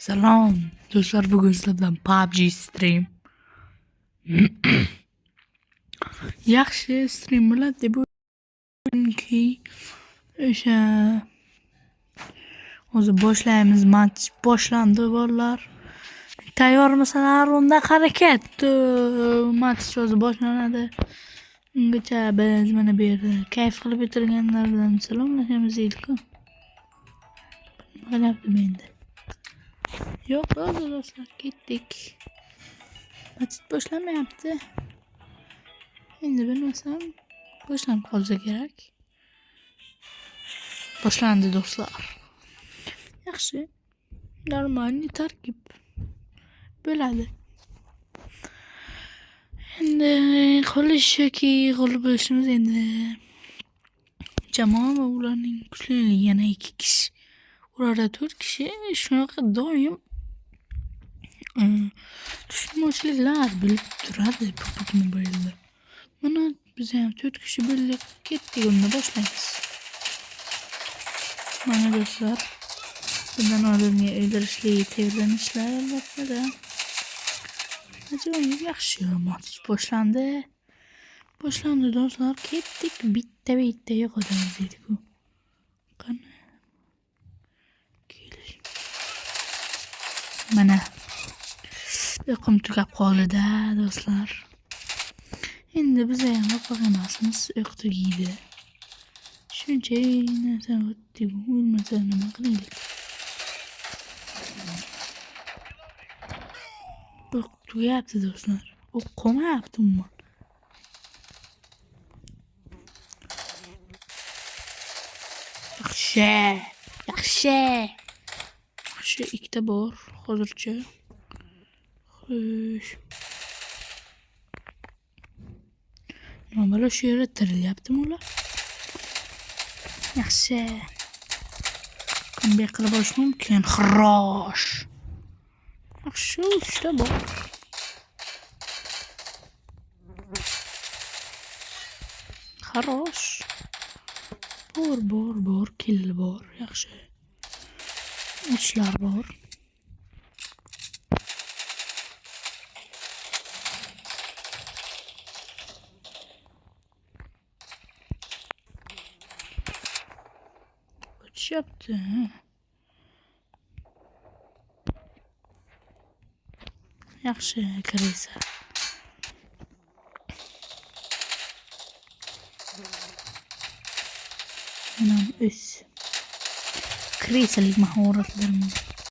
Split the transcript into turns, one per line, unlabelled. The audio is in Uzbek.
Salom do'stlar, bugun sizlardan PUBG stream. Yaxshi stream bo'ladi deb o'ylaymanki, o'sha o'zi boshlaymiz. Match boshlandi bolalar. Tayyormisizlar? Unda harakat. Match o'zi boshlanadi. Ungacha biz mana bu yerda kayf qilib o'tirganlardan salomlashamiz deylik-ku. Nima qilyapti endi? Yo'q, do'stlar, ketdik. Match boshlanmayapti. Endi bilmasam boshlanib qolsa kerak. Boshlandi do'stlar. Yaxshi. Normalniy tarkib bo'ladi. Endi qolish yoki g'olib bo'lishimiz endi jamoa va ularning kuchliligi. Yana 2 kishi, ularda 4 kishi shunaqa doim tushunmovchiliklar bo'lib turadi PUBG Mobile'da. Mana biz ham 4 kishi bo'ldik, ketdik, unda boshlaymiz. Mana do'stlar, bundan oldingi o'ldirishli tebranishlar albatta. Ajoyib yaxshi match boshlandi. Boshlandi do'stlar, ketdik, bitta yo'qotamiz deydi-ku. Qani kelish. Mana uyqum tugab qoldi-da do'stlar. Endi biz ham oqoq emasmiz, uyqu tugaydi. Shuncha narsa o'tdik, o'lmasa nima qilaylik? Uyqu tugayapti do'stlar. O'q qolmayapti umuman. Yaxshi, ikkita bor hozircha. Xo'sh. Nima bo'la shu yerda tirilyaptimi ular? Yaxshi. Qanday qilib olish mumkin? Xo'sh. Yaxshi, 3ta bor. Xo'sh. Bor, kill bor, yaxshi. Ishlar bor. O'tishyapti. Yaxshi, kirisa. Menam o'z krisalik mahoratlarim